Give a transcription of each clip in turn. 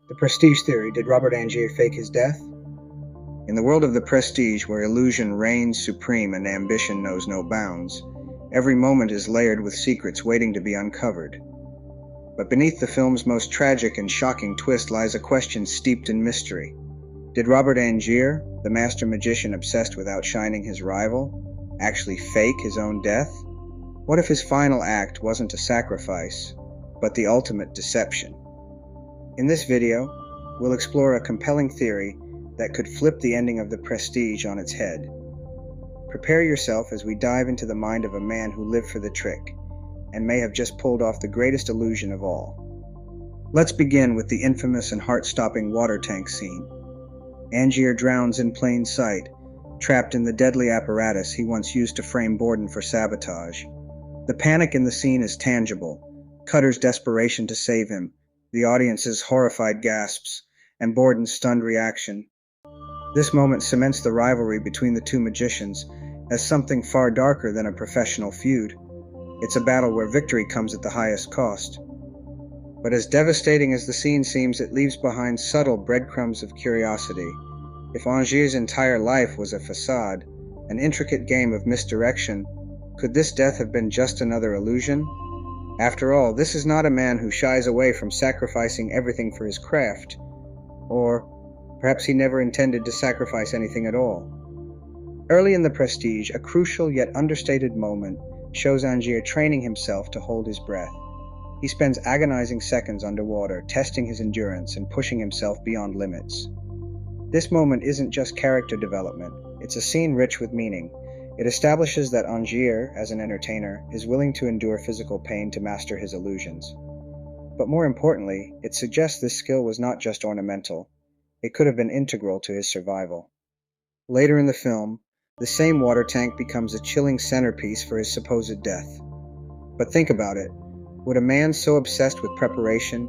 The Prestige Theory. Did Robert Angier fake his death? In the world of the Prestige, where illusion reigns supreme and ambition knows no bounds, every moment is layered with secrets waiting to be uncovered. But beneath the film's most tragic and shocking twist lies a question steeped in mystery. Did Robert Angier, the master magician obsessed with outshining his rival, actually fake his own death? What if his final act wasn't a sacrifice, but the ultimate deception? In this video, we'll explore a compelling theory that could flip the ending of the Prestige on its head. Prepare yourself as we dive into the mind of a man who lived for the trick, and may have just pulled off the greatest illusion of all. Let's begin with the infamous and heart-stopping water tank scene. Angier drowns in plain sight, trapped in the deadly apparatus he once used to frame Bordon for sabotage. The panic in the scene is tangible, Cutter's desperation to save him, the audience's horrified gasps, and Bordon's stunned reaction. This moment cements the rivalry between the two magicians as something far darker than a professional feud. It's a battle where victory comes at the highest cost. But as devastating as the scene seems, it leaves behind subtle breadcrumbs of curiosity. If Angier's entire life was a facade, an intricate game of misdirection, could this death have been just another illusion? After all, this is not a man who shies away from sacrificing everything for his craft. Or perhaps he never intended to sacrifice anything at all. Early in the Prestige, a crucial yet understated moment shows Angier training himself to hold his breath. He spends agonizing seconds underwater, testing his endurance and pushing himself beyond limits. This moment isn't just character development, it's a scene rich with meaning. It establishes that Angier, as an entertainer, is willing to endure physical pain to master his illusions. But more importantly, it suggests this skill was not just ornamental. It could have been integral to his survival. Later in the film, the same water tank becomes a chilling centerpiece for his supposed death. But think about it. Would a man so obsessed with preparation,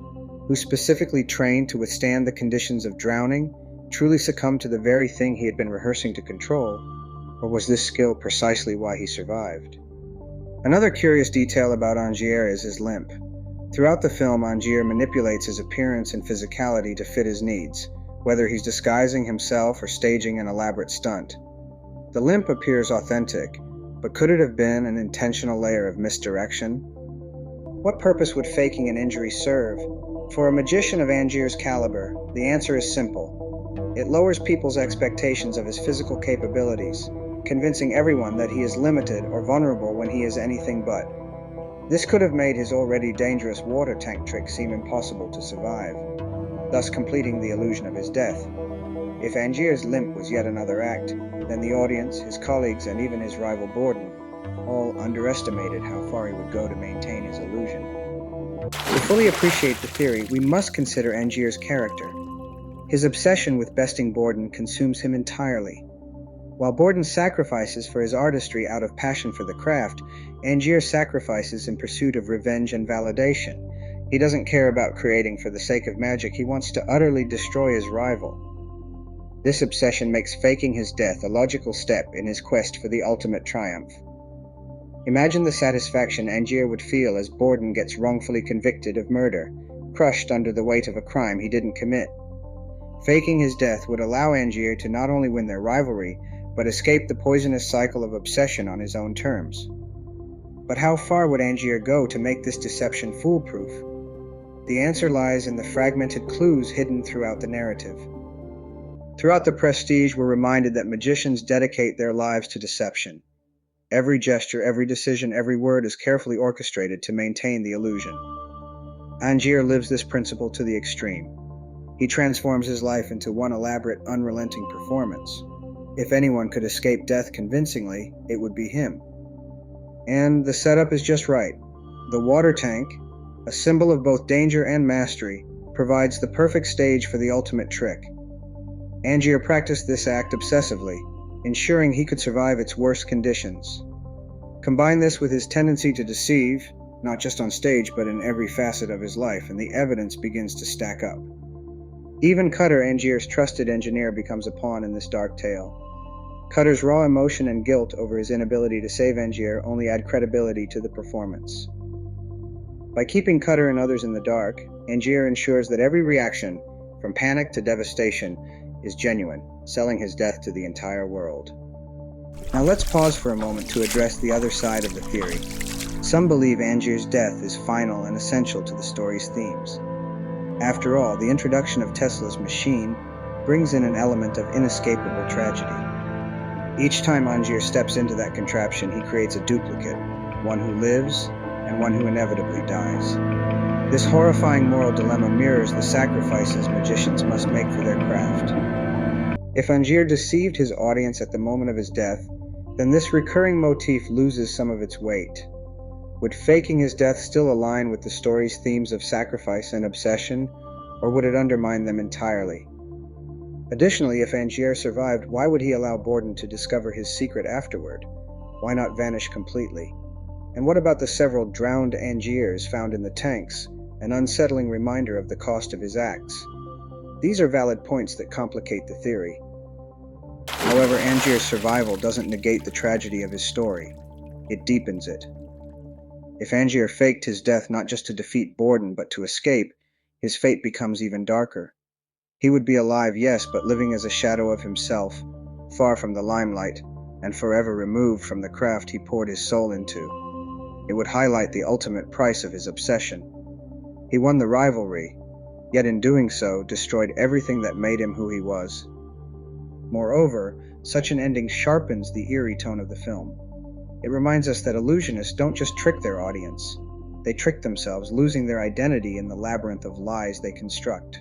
who specifically trained to withstand the conditions of drowning, truly succumb to the very thing he had been rehearsing to control? Or was this skill precisely why he survived? Another curious detail about Angier is his limp. Throughout the film, Angier manipulates his appearance and physicality to fit his needs, whether he's disguising himself or staging an elaborate stunt. The limp appears authentic, but could it have been an intentional layer of misdirection? What purpose would faking an injury serve? For a magician of Angier's caliber, the answer is simple. It lowers people's expectations of his physical capabilities, convincing everyone that he is limited or vulnerable when he is anything but. This could have made his already dangerous water tank trick seem impossible to survive, thus completing the illusion of his death. If Angier's limp was yet another act, then the audience, his colleagues, and even his rival Bordon all underestimated how far he would go to maintain his illusion. To fully appreciate the theory, we must consider Angier's character. His obsession with besting Bordon consumes him entirely. While Bordon sacrifices for his artistry out of passion for the craft, Angier sacrifices in pursuit of revenge and validation. He doesn't care about creating for the sake of magic, he wants to utterly destroy his rival. This obsession makes faking his death a logical step in his quest for the ultimate triumph. Imagine the satisfaction Angier would feel as Bordon gets wrongfully convicted of murder, crushed under the weight of a crime he didn't commit. Faking his death would allow Angier to not only win their rivalry, but escape the poisonous cycle of obsession on his own terms. But how far would Angier go to make this deception foolproof? The answer lies in the fragmented clues hidden throughout the narrative. Throughout the Prestige, we're reminded that magicians dedicate their lives to deception. Every gesture, every decision, every word is carefully orchestrated to maintain the illusion. Angier lives this principle to the extreme. He transforms his life into one elaborate, unrelenting performance. If anyone could escape death convincingly, it would be him. And the setup is just right. The water tank, a symbol of both danger and mastery, provides the perfect stage for the ultimate trick. Angier practiced this act obsessively, ensuring he could survive its worst conditions. Combine this with his tendency to deceive, not just on stage but in every facet of his life, and the evidence begins to stack up. Even Cutter, Angier's trusted engineer, becomes a pawn in this dark tale. Cutter's raw emotion and guilt over his inability to save Angier only add credibility to the performance. By keeping Cutter and others in the dark, Angier ensures that every reaction, from panic to devastation, is genuine, selling his death to the entire world. Now let's pause for a moment to address the other side of the theory. Some believe Angier's death is final and essential to the story's themes. After all, the introduction of Tesla's machine brings in an element of inescapable tragedy. Each time Angier steps into that contraption, he creates a duplicate, one who lives and one who inevitably dies. This horrifying moral dilemma mirrors the sacrifices magicians must make for their craft. If Angier deceived his audience at the moment of his death, then this recurring motif loses some of its weight. Would faking his death still align with the story's themes of sacrifice and obsession, or would it undermine them entirely? Additionally, if Angier survived, why would he allow Bordon to discover his secret afterward? Why not vanish completely? And what about the several drowned Angiers found in the tanks, an unsettling reminder of the cost of his acts? These are valid points that complicate the theory. However, Angier's survival doesn't negate the tragedy of his story. It deepens it. If Angier faked his death not just to defeat Bordon, but to escape, his fate becomes even darker. He would be alive, yes, but living as a shadow of himself, far from the limelight, and forever removed from the craft he poured his soul into. It would highlight the ultimate price of his obsession. He won the rivalry, yet in doing so, destroyed everything that made him who he was. Moreover, such an ending sharpens the eerie tone of the film. It reminds us that illusionists don't just trick their audience. They trick themselves, losing their identity in the labyrinth of lies they construct.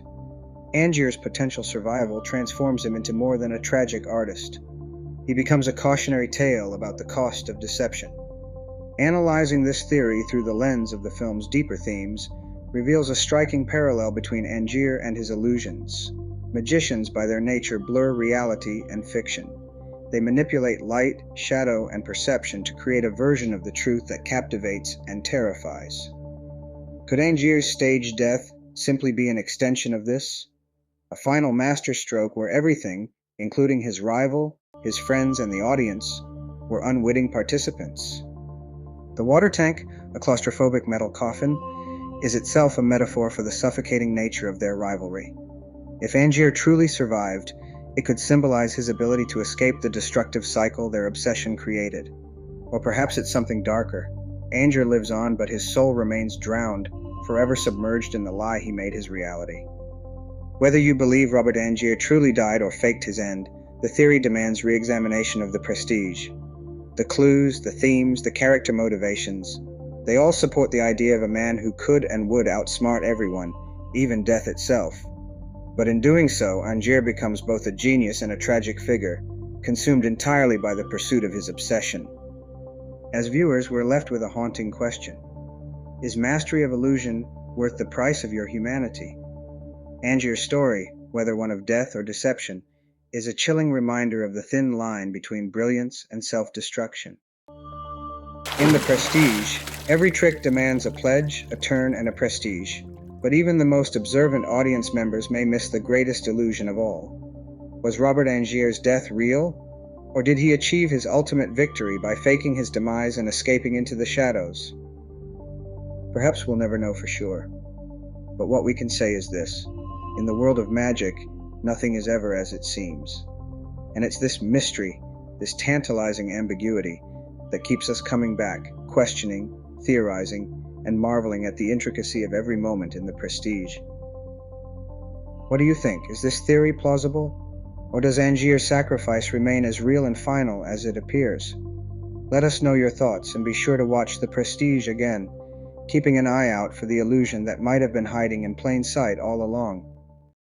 Angier's potential survival transforms him into more than a tragic artist. He becomes a cautionary tale about the cost of deception. Analyzing this theory through the lens of the film's deeper themes reveals a striking parallel between Angier and his illusions. Magicians, by their nature, blur reality and fiction. They manipulate light, shadow, and perception to create a version of the truth that captivates and terrifies. Could Angier's staged death simply be an extension of this? A final masterstroke where everything, including his rival, his friends, and the audience, were unwitting participants. The water tank, a claustrophobic metal coffin, is itself a metaphor for the suffocating nature of their rivalry. If Angier truly survived, it could symbolize his ability to escape the destructive cycle their obsession created. Or perhaps it's something darker. Angier lives on, but his soul remains drowned, forever submerged in the lie he made his reality. Whether you believe Robert Angier truly died or faked his end, the theory demands re-examination of the Prestige. The clues, the themes, the character motivations, they all support the idea of a man who could and would outsmart everyone, even death itself. But in doing so, Angier becomes both a genius and a tragic figure, consumed entirely by the pursuit of his obsession. As viewers, we're left with a haunting question. Is mastery of illusion worth the price of your humanity? Angier's story, whether one of death or deception, is a chilling reminder of the thin line between brilliance and self-destruction. In the Prestige, every trick demands a pledge, a turn, and a prestige. But even the most observant audience members may miss the greatest illusion of all. Was Robert Angier's death real? Or did he achieve his ultimate victory by faking his demise and escaping into the shadows? Perhaps we'll never know for sure. But what we can say is this. In the world of magic, nothing is ever as it seems. And it's this mystery, this tantalizing ambiguity, that keeps us coming back, questioning, theorizing, and marveling at the intricacy of every moment in the Prestige. What do you think? Is this theory plausible? Or does Angier's sacrifice remain as real and final as it appears? Let us know your thoughts, and be sure to watch the Prestige again, keeping an eye out for the illusion that might have been hiding in plain sight all along.